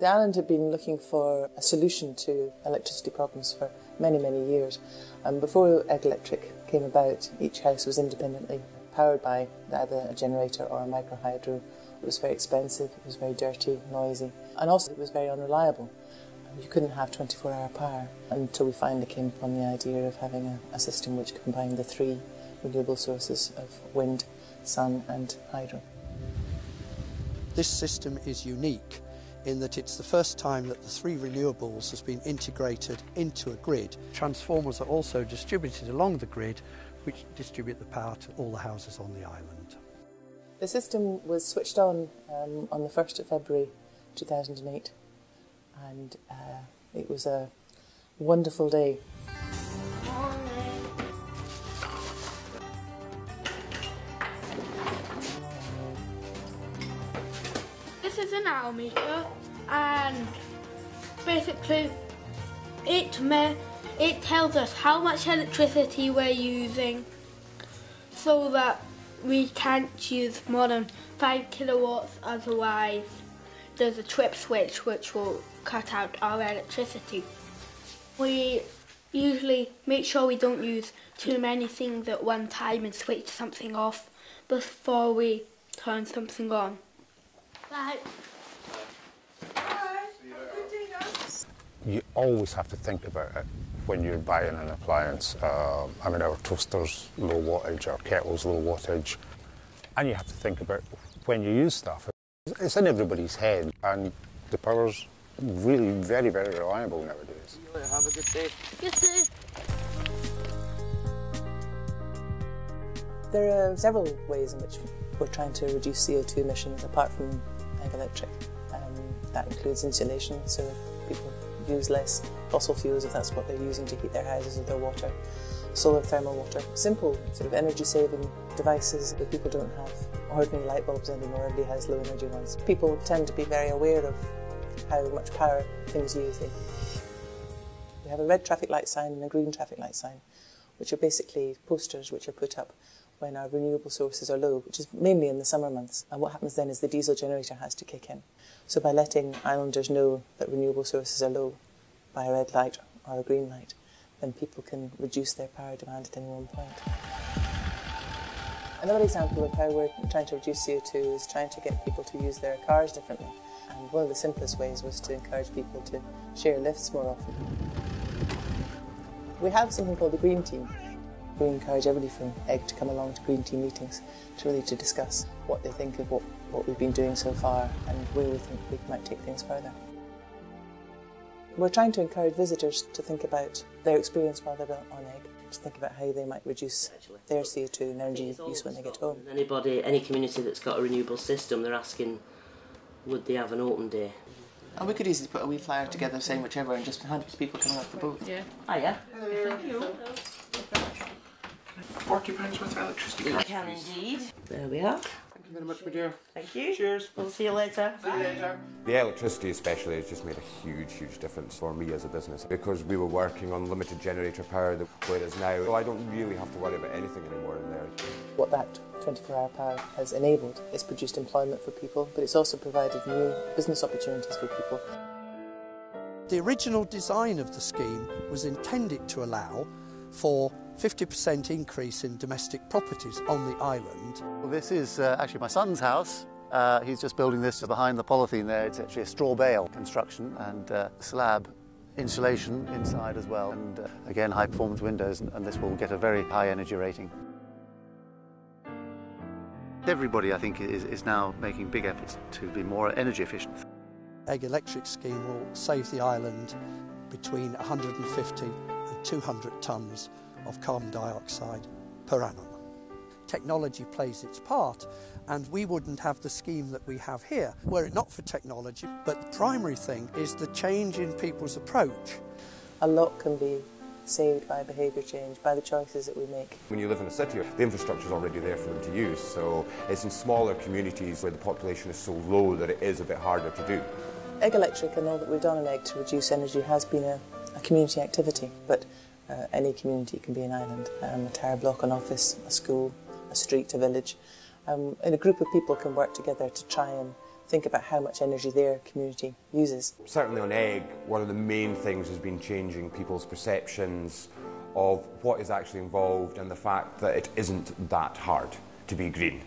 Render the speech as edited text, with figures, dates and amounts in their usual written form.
The island had been looking for a solution to electricity problems for many, many years. Before Eigg Electric came about, each house was independently powered by either a generator or a microhydro. It was very expensive, it was very dirty, noisy, and also it was very unreliable. You couldn't have 24-hour power until we finally came upon the idea of having a system which combined the three renewable sources of wind, sun and hydro. This system is unique in that it's the first time that the three renewables has been integrated into a grid. Transformers are also distributed along the grid, which distribute the power to all the houses on the island. The system was switched on the 1st of February 2008, and it was a wonderful day. This is an hour meter, and basically it tells us how much electricity we're using so that we can't use more than 5 kilowatts, otherwise there's a trip switch which will cut out our electricity. We usually make sure we don't use too many things at one time and switch something off before we turn something on. Bye. You always have to think about it when you're buying an appliance. I mean, our toaster's low wattage, our kettle's low wattage, and you have to think about when you use stuff. It's in everybody's head, and the power's really very, very reliable nowadays. Have a good day. Yes, sir. There are several ways in which we're trying to reduce CO2 emissions apart from Eigg Electric. That includes insulation, so people use less fossil fuels if that's what they're using to heat their houses or their water. Solar thermal water. Simple sort of energy saving devices, but people don't have ordinary light bulbs anymore, everybody has low energy ones. People tend to be very aware of how much power things use. We have a red traffic light sign and a green traffic light sign, which are basically posters which are put up when our renewable sources are low, which is mainly in the summer months. And what happens then is the diesel generator has to kick in. So by letting islanders know that renewable sources are low by a red light or a green light, then people can reduce their power demand at any one point. Another example of how we're trying to reduce CO2 is trying to get people to use their cars differently. And one of the simplest ways was to encourage people to share lifts more often. We have something called the Green Team. We encourage everybody from Eigg to come along to Green Team meetings to discuss what they think of what we've been doing so far and where we think we might take things further. We're trying to encourage visitors to think about their experience while they're on Eigg, to think about how they might reduce their CO2 and energy use when they get home. Any community that's got a renewable system, they're asking, would they have an open day? And we could easily put a wee flyer together saying whichever and just hand it to people coming off the boat. Yeah. Oh yeah. Thank you. £40 worth of electricity. You can indeed. There we are. Thank you very much, my dear. Thank you. Cheers. We'll see you later. See you later. The electricity especially has just made a huge difference for me as a business, because we were working on limited generator power, whereas now I don't really have to worry about anything anymore in there. What that 24-hour power has enabled is produced employment for people, but it's also provided new business opportunities for people. The original design of the scheme was intended to allow for 50% increase in domestic properties on the island. Well, this is actually my son's house. He's just building this behind the polythene there. It's actually a straw bale construction and slab insulation inside as well. And again, high performance windows, and this will get a very high energy rating. Everybody, I think, is now making big efforts to be more energy efficient. Eigg Electric scheme will save the island between 150 and 200 tonnes of carbon dioxide per annum. Technology plays its part, and we wouldn't have the scheme that we have here were it not for technology. But the primary thing is the change in people's approach. A lot can be saved by behaviour change, by the choices that we make. When you live in a city, the infrastructure is already there for them to use, so it's in smaller communities where the population is so low that it is a bit harder to do. Eigg Electric and all that we've done in Eigg to reduce energy has been a community activity, but any community can be an island. A tower block, an office, a school, a street, a village. And a group of people can work together to try and think about how much energy their community uses. Certainly on Eigg, one of the main things has been changing people's perceptions of what is actually involved and the fact that it isn't that hard to be green.